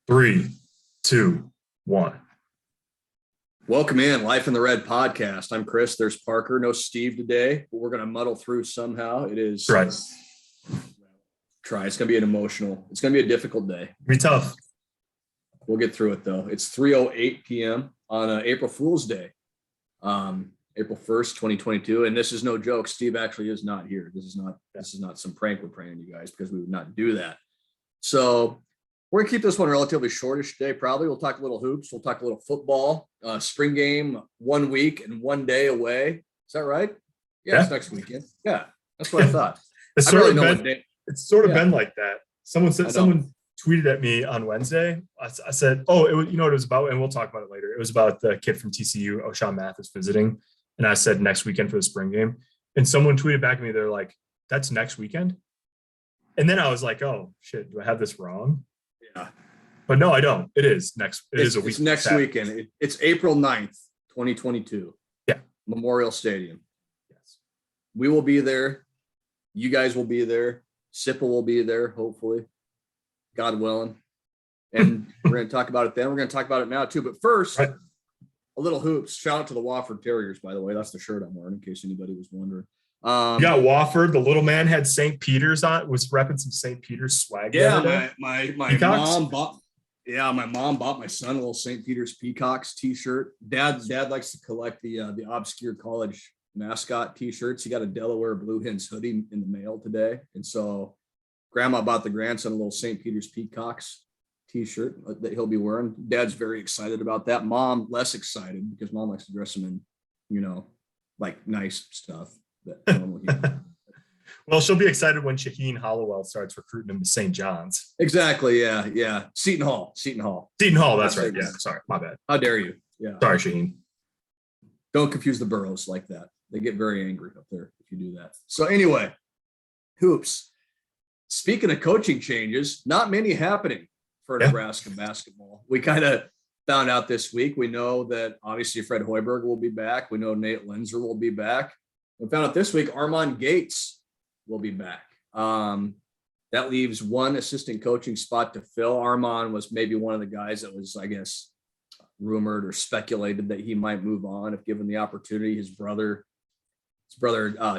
Three, two, one. Welcome in Life in the Red podcast. I'm Chris. There's Parker. No Steve today, but we're going to muddle through somehow. It is Right. It's going to be it's going to be a difficult day. Be tough. We'll get through it though. It's 3:08 p.m. on April Fool's Day, April 1st, 2022. And this is no joke. Steve actually is not here. This is not some prank we're playing you guys, because we would not do that. So we're going to keep this one relatively shortish today. Probably we'll talk a little hoops. We'll talk a little football, spring game 1 week and 1 day away. Is that right? Yeah. It's next weekend. Yeah. That's what I thought. It's sort of been like that. Someone tweeted at me on Wednesday. I said, oh, you know what it was about? And we'll talk about it later. It was about the kid from TCU, O'Shawn Mathis, visiting. And I said next weekend for the spring game. And someone tweeted back at me. They're like, that's next weekend? And then I was like, oh, shit, do I have this wrong? Yeah. But no, I don't. It is a week. It's next weekend. It's April 9th, 2022. Yeah. Memorial Stadium. Yes. We will be there. You guys will be there. Sipple will be there, hopefully. God willing. And we're going to talk about it then. We're going to talk about it now, too. But first, a little hoops. Shout out to the Wofford Terriers, by the way. That's the shirt I'm wearing, in case anybody was wondering. You got Wofford. The little man had St. Peter's on. Was repping some St. Peter's swag. Yeah, my mom bought. Yeah, my mom bought my son a little St. Peter's Peacocks T-shirt. Dad likes to collect the obscure college mascot T-shirts. He got a Delaware Blue Hens hoodie in the mail today, and so Grandma bought the grandson a little St. Peter's Peacocks T-shirt that he'll be wearing. Dad's very excited about that. Mom less excited, because Mom likes to dress him in, like nice stuff. Well, she'll be excited when Shaheen Hollowell starts recruiting him to St. John's. Exactly. Yeah. Seton Hall. That's right. Yeah. Sorry. My bad. How dare you? Yeah. Sorry, Shaheen. Don't confuse the boroughs like that. They get very angry up there if you do that. So anyway, hoops. Speaking of coaching changes, not many happening for Nebraska basketball. We kind of found out this week. We know that obviously Fred Hoiberg will be back. We know Nate Linzer will be back. We found out this week Armand Gates will be back. That leaves one assistant coaching spot to fill. Armand was maybe one of the guys that was, I guess, rumored or speculated that he might move on if given the opportunity. His brother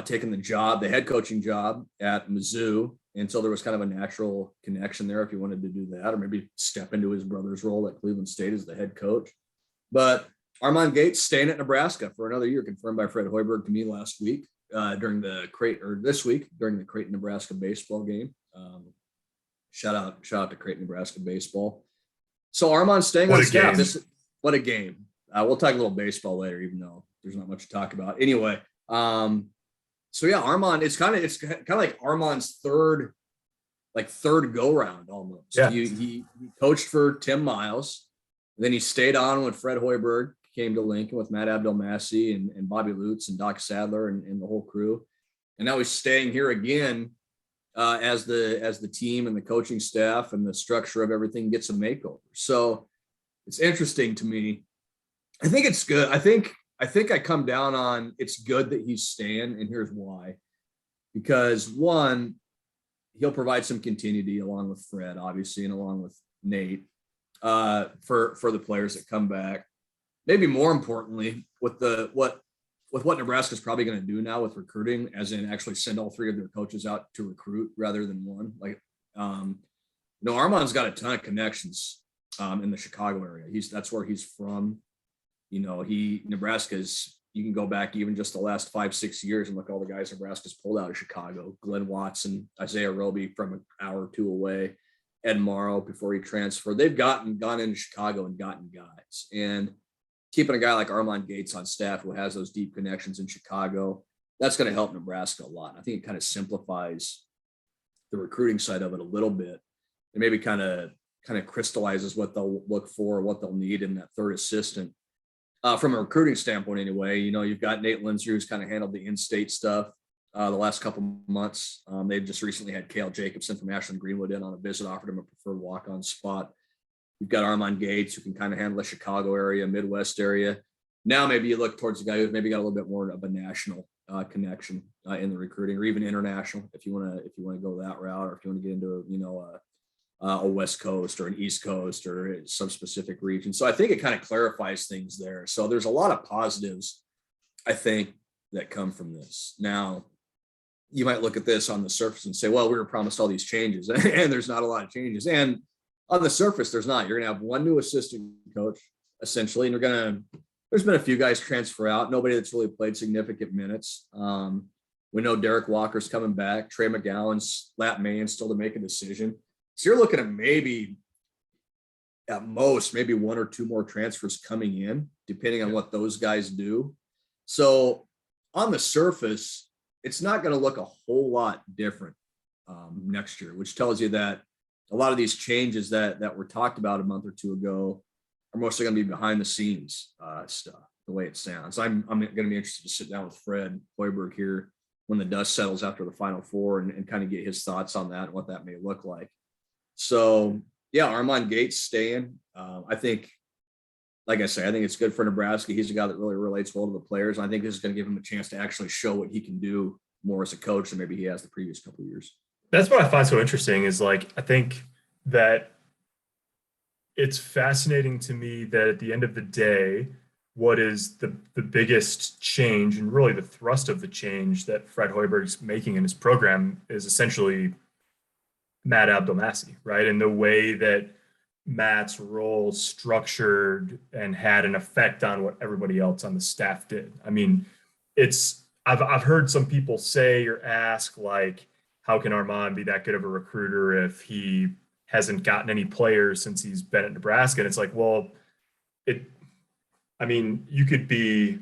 taking the head coaching job at Mizzou. And so there was kind of a natural connection there if he wanted to do that, or maybe step into his brother's role at Cleveland State as the head coach. But Armand Gates staying at Nebraska for another year, confirmed by Fred Hoiberg to me last week this week during the Creighton, Nebraska baseball game. Shout out to Creighton, Nebraska baseball. So Armand's staying on staff. What a game. We'll talk a little baseball later, even though there's not much to talk about. Anyway, so yeah, Armand, it's kind of like Armand's third go round almost. Yeah. He coached for Tim Miles, then he stayed on when Fred Hoiberg came to Lincoln with Matt Abdelmassi and Bobby Lutz and Doc Sadler and the whole crew. And now he's staying here again as the team and the coaching staff and the structure of everything gets a makeover. So it's interesting to me. I think it's good. I think I come down on it's good that he's staying, and here's why. Because one, he'll provide some continuity along with Fred, obviously, and along with Nate for the players that come back. Maybe more importantly, with what Nebraska's probably going to do now with recruiting, as in actually send all three of their coaches out to recruit rather than one. Armand's got a ton of connections in the Chicago area. That's where he's from. Nebraska's, you can go back even just the last 5-6 years and look at all the guys Nebraska's pulled out of Chicago. Glenn Watson, Isaiah Roby from an hour or two away, Ed Morrow before he transferred. They've gone into Chicago and gotten guys. And keeping a guy like Armand Gates on staff who has those deep connections in Chicago, that's going to help Nebraska a lot. I think it kind of simplifies the recruiting side of it a little bit, and maybe kind of crystallizes what they'll look for, what they'll need in that third assistant. From a recruiting standpoint, anyway, you've got Nate Linzer, who's kind of handled the in-state stuff the last couple months. They've just recently had Cale Jacobson from Ashland Greenwood in on a visit, offered him a preferred walk-on spot. You've got Armand Gates, who can kind of handle the Chicago area, Midwest area. Now maybe you look towards the guy who's maybe got a little bit more of a national connection in the recruiting, or even international, if you want to go that route, or if you want to get into a West Coast or an East Coast or some specific region. So I think it kind of clarifies things there. So there's a lot of positives, I think, that come from this. Now, you might look at this on the surface and say, well, we were promised all these changes and there's not a lot of changes. And on the surface, there's not. You're going to have one new assistant coach, essentially, and there's been a few guys transfer out, nobody that's really played significant minutes. We know Derek Walker's coming back, Trey McGowan's, Lat Mayan still to make a decision. So you're looking at maybe at most, maybe one or two more transfers coming in, depending on what those guys do. So on the surface, it's not going to look a whole lot different next year, which tells you that a lot of these changes that were talked about a month or two ago are mostly going to be behind the scenes stuff, the way it sounds. I'm going to be interested to sit down with Fred Hoiberg here when the dust settles after the Final Four and kind of get his thoughts on that and what that may look like. So, yeah, Armand Gates staying. I think, like I say, I think it's good for Nebraska. He's a guy that really relates well to the players. I think this is going to give him a chance to actually show what he can do more as a coach than maybe he has the previous couple of years. That's what I find so interesting is, like, I think that it's fascinating to me that at the end of the day, what is the biggest change and really the thrust of the change that Fred Hoiberg's making in his program is essentially Matt Abdelmassih, right? And the way that Matt's role structured and had an effect on what everybody else on the staff did. I mean, I've heard some people say or ask, like, how can Armand be that good of a recruiter if he hasn't gotten any players since he's been at Nebraska? And it's like, well, you could be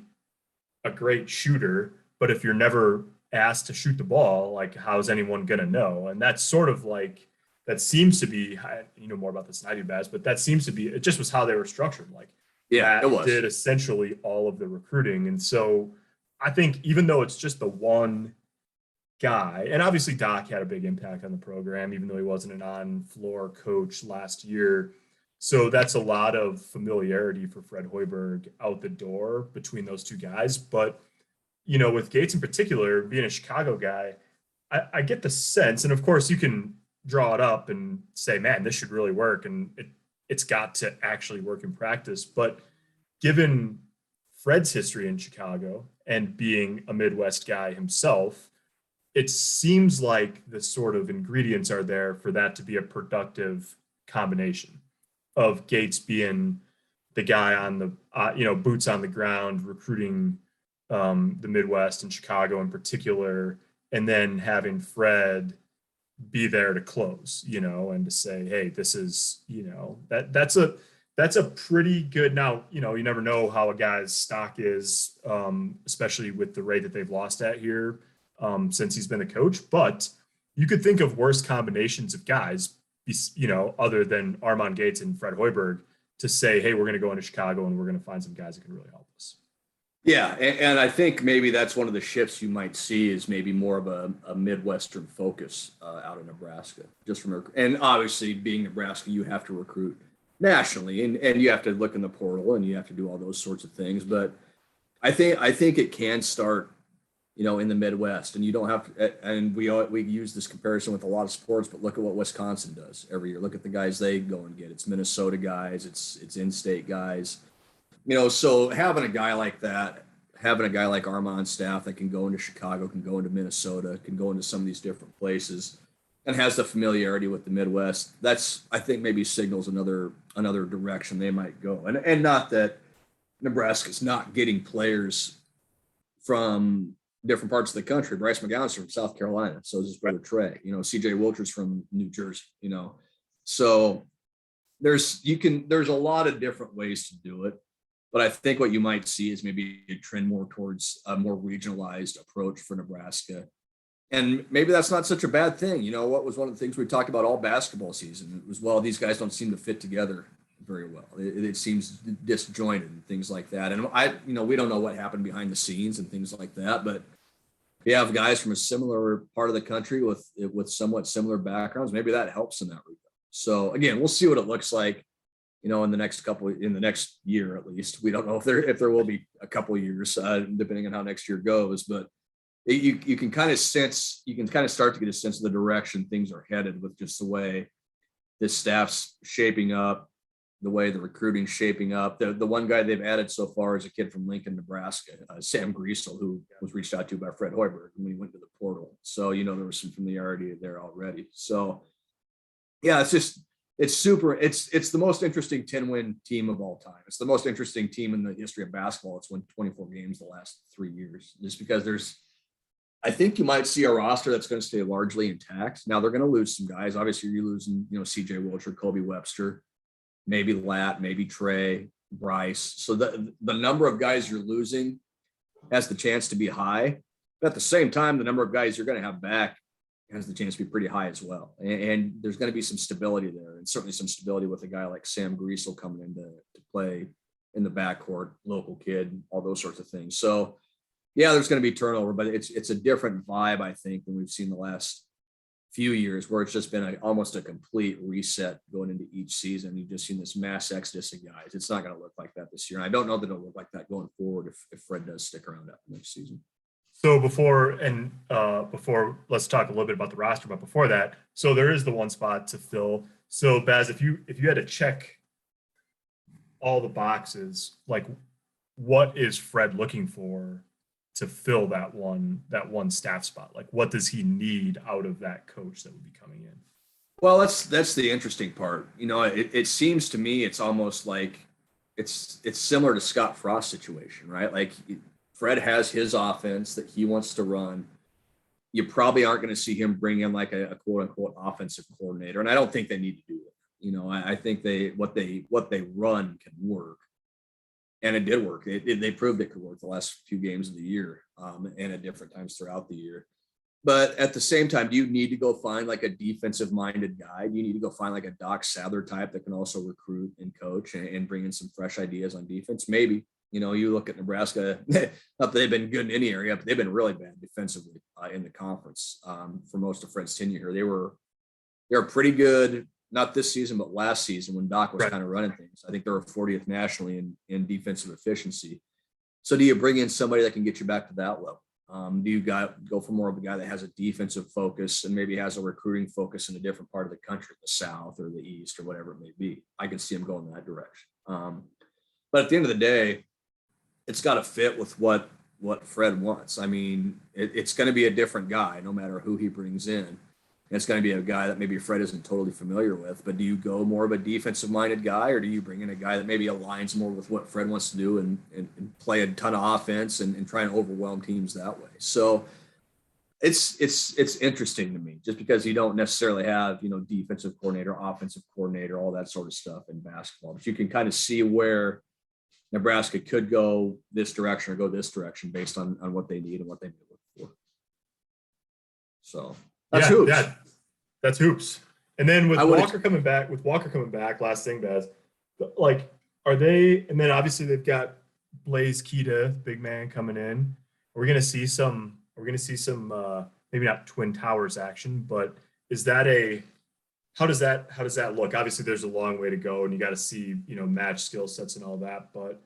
a great shooter, but if you're never asked to shoot the ball, like, how's anyone going to know? And that's sort of like, that seems to be, you know more about this than I do, Baz, but that seems to be, it just was how they were structured. Like, yeah, it was. Did essentially all of the recruiting. And so I think even though it's just the one guy, and obviously Doc had a big impact on the program, even though he wasn't an on-floor coach last year. So that's a lot of familiarity for Fred Hoiberg out the door between those two guys. But, you know, with Gates in particular, being a Chicago guy, I get the sense, and of course you can draw it up and say, man, this should really work. And it's got to actually work in practice. But given Fred's history in Chicago and being a Midwest guy himself, it seems like the sort of ingredients are there for that to be a productive combination of Gates being the guy on the, boots on the ground, recruiting the Midwest and Chicago in particular, and then having Fred be there to close, and to say, hey, this is, that's a pretty good. Now, you never know how a guy's stock is, especially with the rate that they've lost at here since he's been the coach. But you could think of worse combinations of guys, other than Armand Gates and Fred Hoiberg, to say, hey, we're going to go into Chicago and we're going to find some guys that can really help us. Yeah, and I think maybe that's one of the shifts you might see is maybe more of a Midwestern focus out of Nebraska. And obviously, being Nebraska, you have to recruit nationally, and you have to look in the portal, and you have to do all those sorts of things. But I think it can start, in the Midwest, and you don't have to. And we use this comparison with a lot of sports, but look at what Wisconsin does every year. Look at the guys they go and get. It's Minnesota guys. It's in-state guys. So having a guy like that, having a guy like Armand's staff that can go into Chicago, can go into Minnesota, can go into some of these different places, and has the familiarity with the Midwest, that's, I think, maybe signals another direction they might go. And not that Nebraska's not getting players from different parts of the country. Bryce McGowan's from South Carolina, so is his brother Trey. CJ Wilcher's from New Jersey. So there's a lot of different ways to do it. But I think what you might see is maybe a trend more towards a more regionalized approach for Nebraska. And maybe that's not such a bad thing. What was one of the things we talked about all basketball season? It was, well, these guys don't seem to fit together very well. It seems disjointed and things like that. And we don't know what happened behind the scenes and things like that. But we have guys from a similar part of the country with somewhat similar backgrounds. Maybe that helps in that regard. So again, we'll see what it looks like. In the next year, at least. We don't know if there will be a couple of years, depending on how next year goes. But you can kind of start to get a sense of the direction things are headed with just the way this staff's shaping up, the way the recruiting's shaping up. The one guy they've added so far is a kid from Lincoln, Nebraska, Sam Griesel, who was reached out to by Fred Hoiberg when he went to the portal. So, there was some familiarity there already. So, yeah, it's the most interesting 10-win team of all time. It's the most interesting team in the history of basketball. It's won 24 games the last 3 years, just because I think you might see a roster that's going to stay largely intact. Now they're going to lose some guys. Obviously, you're losing, CJ Wilcher, Kobe Webster, maybe Lat, maybe Trey, Bryce. So the number of guys you're losing has the chance to be high. But at the same time, the number of guys you're going to have back has the chance to be pretty high as well. And there's going to be some stability there, and certainly some stability with a guy like Sam Griesel coming in to play in the backcourt, local kid, all those sorts of things. So, yeah, there's going to be turnover, but it's a different vibe, I think, than we've seen the last few years, where it's just been almost a complete reset going into each season. You've just seen this mass exodus of guys. It's not going to look like that this year. And I don't know that it'll look like that going forward if Fred does stick around after next season. So before, let's talk a little bit about the roster, but before that, so there is the one spot to fill. So Baz, if you had to check all the boxes, like what is Fred looking for to fill that one staff spot? Like, what does he need out of that coach that would be coming in? Well, that's the interesting part. It seems to me it's almost like it's similar to Scott Frost's situation, right? Like Fred has his offense that he wants to run. You probably aren't going to see him bring in like a quote unquote offensive coordinator, and I don't think they need to do it. I think what they run can work. And it did work. They proved it could work the last few games of the year, and at different times throughout the year. But at the same time, do you need to go find like a defensive-minded guy? Do you need to go find like a Doc Sadler type that can also recruit and coach and bring in some fresh ideas on defense? Maybe. You look at Nebraska, not that they've been good in any area, but they've been really bad defensively in the conference for most of Fred's tenure here. They were pretty good. Not this season, but last season when Doc was kind of running things. I think they were 40th nationally in defensive efficiency. So do you bring in somebody that can get you back to that level? Do you go for more of a guy that has a defensive focus and maybe has a recruiting focus in a different part of the country, the South or the East or whatever it may be? I can see him going in that direction. But at the end of the day, it's got to fit with what Fred wants. I mean, it's going to be a different guy no matter who he brings in. It's going to be a guy that maybe Fred isn't totally familiar with, but do you go more of a defensive-minded guy, or do you bring in a guy that maybe aligns more with what Fred wants to do and play a ton of offense and try and overwhelm teams that way? So it's interesting to me, just because you don't necessarily have, defensive coordinator, offensive coordinator, all that sort of stuff in basketball, but you can kind of see where Nebraska could go this direction or go this direction based on what they need and what they may look for. So that's hoops. That's hoops. And then with Walker coming back, last thing, Baz, like, are they? And then obviously they've got Blaze Keita, big man, coming in. We're gonna see some. Maybe not Twin Towers action, but is that how does that look? Obviously, there's a long way to go, and you got to see, match skill sets and all that. But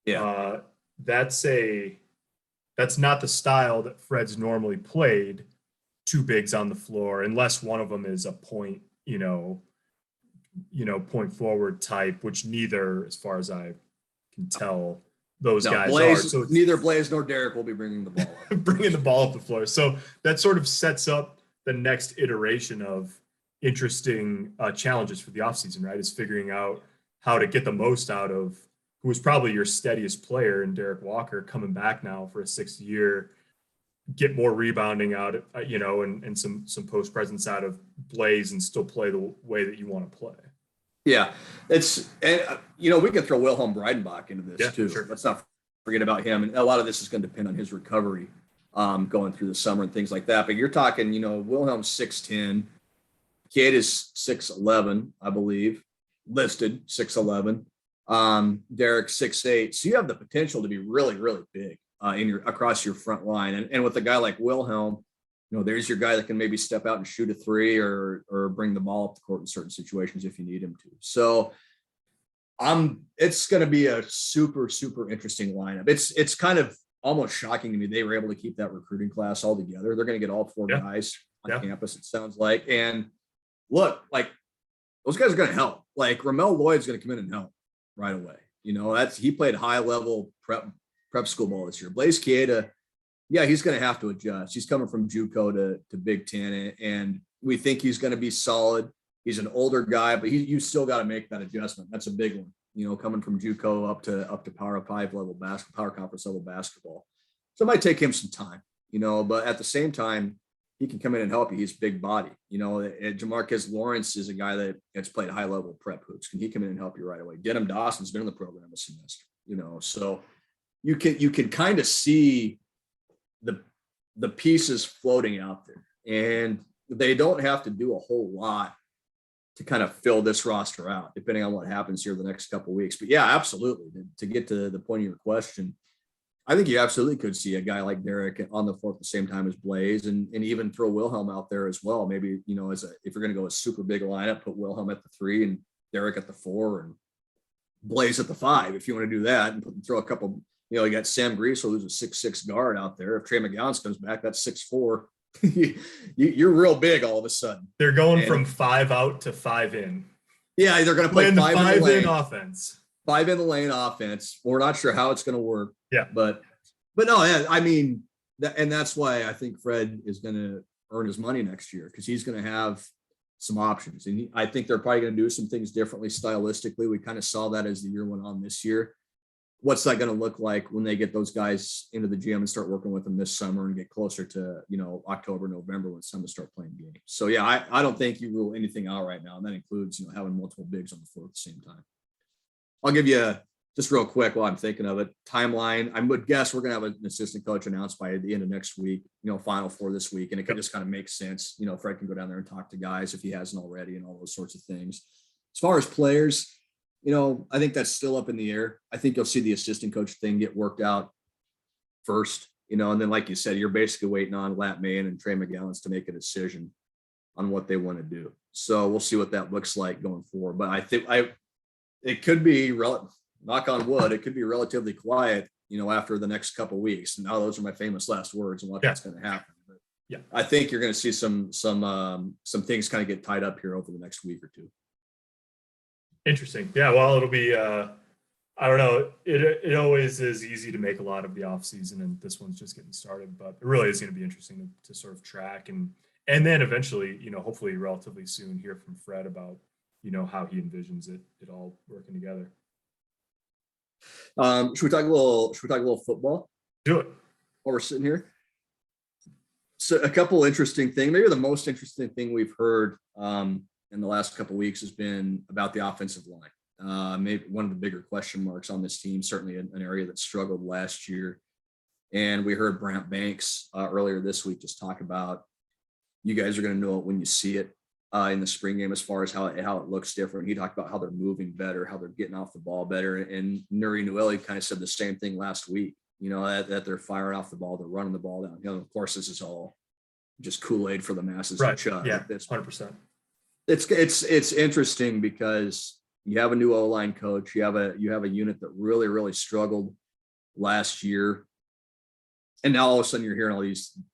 yeah, that's not the style that Fred's normally played. Two bigs on the floor, unless one of them is a point forward type, which neither, as far as I can tell, those guys are. So neither Blaze nor Derek will be bringing the ball up. bringing the ball up the floor. So that sort of sets up the next iteration of interesting challenges for the offseason, right? Is figuring out how to get the most out of who was probably your steadiest player in Derek Walker, coming back now for a 6th year. Get more rebounding out, and some post presence out of Blaze, and still play the way that you want to play. Yeah, we can throw Wilhelm Breidenbach into this too. Sure. Let's not forget about him. And a lot of this is going to depend on his recovery going through the summer and things like that. But you're talking, Wilhelm's 6'10", kid is 6'11", I believe, listed 6'11". Derek 6'8". So you have the potential to be really, really big. Across your front line. And with a guy like Wilhelm, there's your guy that can maybe step out and shoot a three or bring the ball up the court in certain situations if you need him to. So it's going to be a super, super interesting lineup. It's kind of almost shocking to me they were able to keep that recruiting class all together. They're going to get all 4 guys on campus, it sounds like. And look, like, those guys are going to help. Like Ramel Lloyd's going to come in and help right away. He played high level prep school ball this year. Blaze Chieda, yeah, he's going to have to adjust. He's coming from JUCO to Big Ten, and we think he's going to be solid. He's an older guy, but you still got to make that adjustment. That's a big one, coming from JUCO up to Power 5 level basketball, Power Conference level basketball. So it might take him some time, but at the same time, he can come in and help you. He's big body. Jamarcus Lawrence is a guy that's played high level prep hoops. Can he come in and help you right away? Denham Dawson's been in the program a semester, so you can kind of see the pieces floating out there, and they don't have to do a whole lot to kind of fill this roster out, depending on what happens here the next couple of weeks. But yeah, absolutely. To get to the point of your question, I think you absolutely could see a guy like Derek on the floor at the same time as Blaze, and even throw Wilhelm out there as well. Maybe, if you're going to go a super big lineup, put Wilhelm at the 3 and Derek at the 4 and Blaze at the 5, if you want to do that, and throw a couple, you got Sam Greasel, who's a 6'6" guard out there. If Trey McGowan comes back, that's 6'4". You're real big all of a sudden. They're going from 5 out to 5 in. Yeah, they're going to play five in offense. 5 in the lane offense. We're not sure how it's going to work. Yeah, but no, I mean, and that's why I think Fred is going to earn his money next year, because he's going to have some options, and I think they're probably going to do some things differently stylistically. We kind of saw that as the year went on this year. What's that going to look like when they get those guys into the gym and start working with them this summer and get closer to, October, November, when it's time to start playing games? So yeah, I don't think you rule anything out right now. And that includes, having multiple bigs on the floor at the same time. I'll give you just real quick while I'm thinking of it, timeline. I would guess we're going to have an assistant coach announced by the end of next week, Final Four this week. And it could just kind of make sense. Fred can go down there and talk to guys if he hasn't already, and all those sorts of things. As far as players, I think that's still up in the air. I think you'll see the assistant coach thing get worked out first, and then, like you said, you're basically waiting on Lat Mayen and Trey McGowan to make a decision on what they want to do. So we'll see what that looks like going forward. But I think it could be, knock on wood, it could be relatively quiet, after the next couple of weeks. And now those are my famous last words and that's going to happen. But yeah, I think you're going to see some things kind of get tied up here over the next week or two. Interesting. Yeah, well, it'll be I don't know. It always is easy to make a lot of the off season, and this one's just getting started, but it really is going to be interesting to sort of track and then eventually, hopefully relatively soon hear from Fred about, how he envisions it all working together. Should we talk a little football? Do it. While we're sitting here. So a couple interesting things, maybe the most interesting thing we've heard in the last couple of weeks has been about the offensive line. Maybe one of the bigger question marks on this team, certainly an area that struggled last year. And we heard Brant Banks earlier this week just talk about, you guys are going to know it when you see it in the spring game, as far as how it looks different. He talked about how they're moving better, how they're getting off the ball better. And Nuri Nueli kind of said the same thing last week, that they're firing off the ball, they're running the ball down. Of course, this is all just Kool-Aid for the masses. Right. Yeah, 100%. It's interesting because you have a new O-line coach. You have a unit that really, really struggled last year. And now all of a sudden you're hearing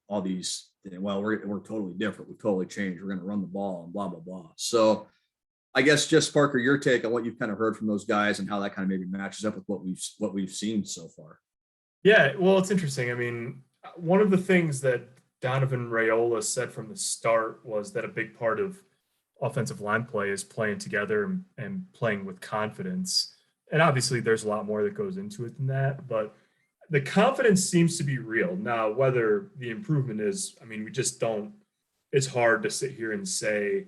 all these, well, we're totally different. We've totally changed. We're going to run the ball and blah, blah, blah. So I guess just Parker, your take on what you've kind of heard from those guys and how that kind of maybe matches up with what we've seen so far. Yeah, well, it's interesting. I mean, one of the things that Donovan Raiola said from the start was that a big part of offensive line play is playing together and playing with confidence. And obviously there's a lot more that goes into it than that, but the confidence seems to be real. Now, whether the improvement is, I mean, we just don't, it's hard to sit here and say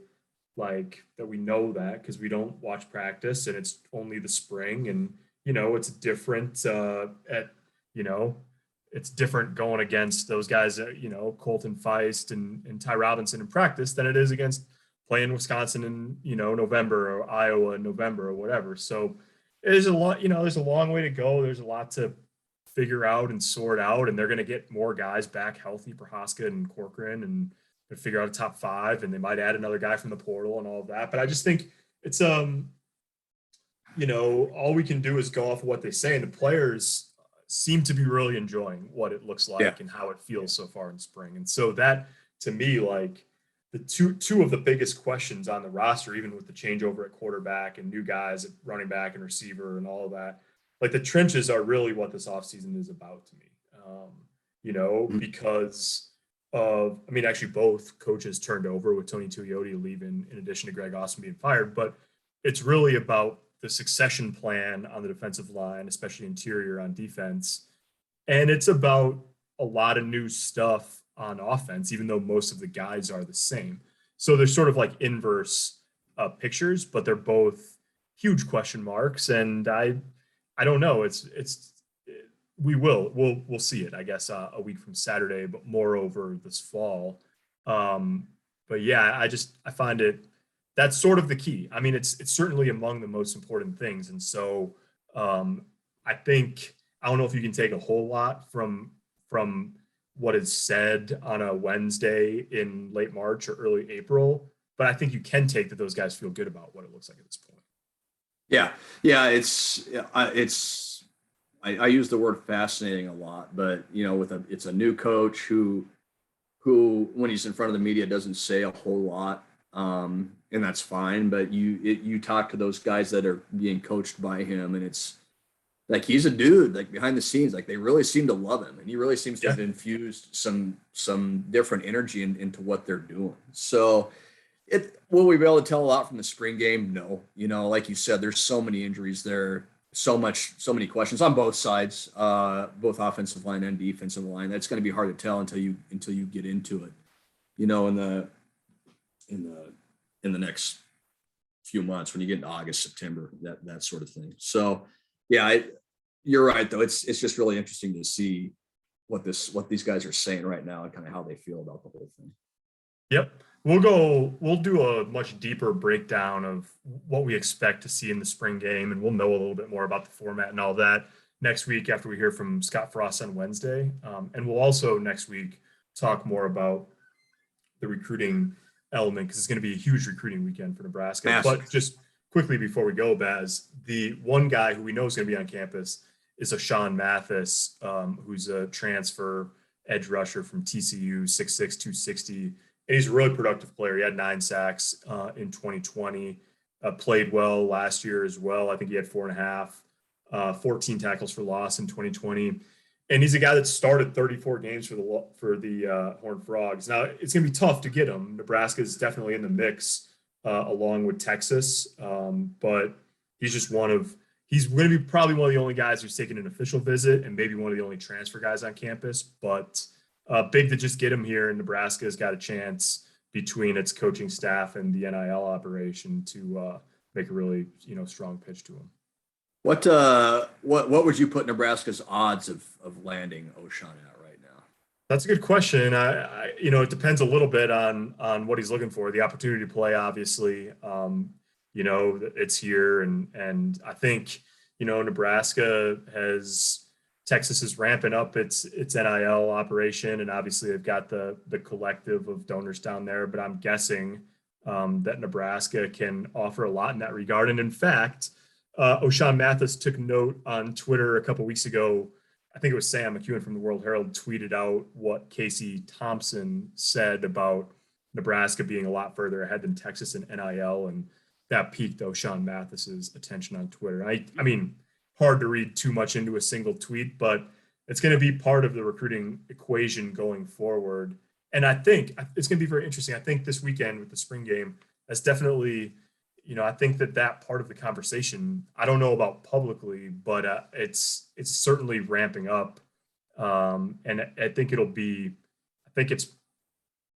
like that we know that, because we don't watch practice and it's only the spring, and, it's different it's different going against those guys, Colton Feist and Ty Robinson in practice than it is against playing Wisconsin in, November, or Iowa in November, or whatever. So there's a lot, there's a long way to go. There's a lot to figure out and sort out, and they're going to get more guys back healthy, Prohaska and Corcoran, and figure out a top 5, and they might add another guy from the portal and all of that. But I just think it's, all we can do is go off of what they say, and the players seem to be really enjoying what it looks like and how it feels so far in spring. And so that, to me, like, the two of the biggest questions on the roster, even with the changeover at quarterback and new guys at running back and receiver and all of that, like the trenches are really what this offseason is about to me. Because actually both coaches turned over with Tony Tuioti leaving in addition to Greg Austin being fired, but it's really about the succession plan on the defensive line, especially interior on defense. And it's about a lot of new stuff on offense, even though most of the guys are the same. So they're sort of like inverse pictures, but they're both huge question marks. And I don't know. We'll see it, I guess, a week from Saturday, but moreover this fall. But yeah, I find that's sort of the key. I mean, it's certainly among the most important things. And so I don't know if you can take a whole lot from what is said on a Wednesday in late March or early April, but I think you can take that those guys feel good about what it looks like at this point. Yeah. I use the word fascinating a lot, but it's a new coach who when he's in front of the media doesn't say a whole lot, and that's fine. But you talk to those guys that are being coached by him, and it's like he's a dude like behind the scenes, like they really seem to love him, and he really seems to have infused some different energy into what they're doing. So will we be able to tell a lot from the spring game? No. Like you said, there's so many injuries there. So many questions on both sides, both offensive line and defensive line. That's going to be hard to tell until you get into it, in the next few months when you get into August, September, that sort of thing. So yeah, you're right though. It's just really interesting to see what these guys are saying right now and kind of how they feel about the whole thing. Yep. We'll do a much deeper breakdown of what we expect to see in the spring game, and we'll know a little bit more about the format and all that next week after we hear from Scott Frost on Wednesday. And we'll also next week talk more about the recruiting element because it's going to be a huge recruiting weekend for Nebraska. Massive. But just quickly before we go, Baz, the one guy who we know is going to be on campus is O'Shawn Mathis, who's a transfer edge rusher from TCU, 6'6", 260. And he's a really productive player. He had 9 sacks in 2020, played well last year as well. I think he had 4.5, 14 tackles for loss in 2020. And he's a guy that started 34 games for the Horned Frogs. Now, it's going to be tough to get him. Nebraska is definitely in the mix along with Texas. But he's just he's going to be probably one of the only guys who's taken an official visit and maybe one of the only transfer guys on campus. But big to just get him here, and Nebraska has got a chance between its coaching staff and the NIL operation to make a really strong pitch to him. What would you put Nebraska's odds of landing O'Shawn at right now? That's a good question. It depends a little bit on what he's looking for. The opportunity to play, obviously, it's here, and I think Nebraska Texas is ramping up its NIL operation, and obviously they've got the collective of donors down there. But I'm guessing that Nebraska can offer a lot in that regard. And in fact, O'Shawn Mathis took note on Twitter a couple weeks ago. I think it was Sam McEwen from the World Herald tweeted out what Casey Thompson said about Nebraska being a lot further ahead than Texas in NIL, and that piqued O'Shawn Mathis's attention on Twitter. I mean, hard to read too much into a single tweet, but it's going to be part of the recruiting equation going forward. And I think it's going to be very interesting. I think this weekend with the spring game, that's definitely, I think that part of the conversation, I don't know about publicly, but it's certainly ramping up. And I think it's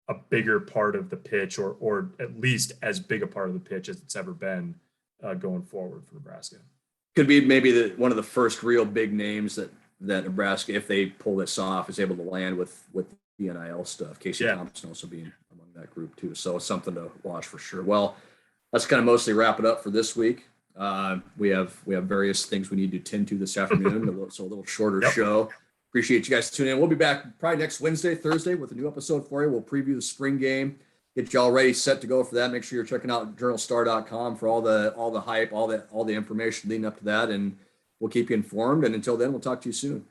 a bigger part of the pitch or at least as big a part of the pitch as it's ever been going forward for Nebraska. Could be maybe one of the first real big names that Nebraska, if they pull this off, is able to land with the NIL stuff. Casey Thompson also being among that group too. So it's something to watch for sure. Well, let's kind of mostly wrap it up for this week. We have various things we need to tend to this afternoon, so a little shorter show. Appreciate you guys tuning in. We'll be back probably next Wednesday, Thursday with a new episode for you. We'll preview the spring game, get you all ready, set to go for that. Make sure you're checking out journalstar.com for all the hype, all the information leading up to that, and we'll keep you informed. And until then, we'll talk to you soon.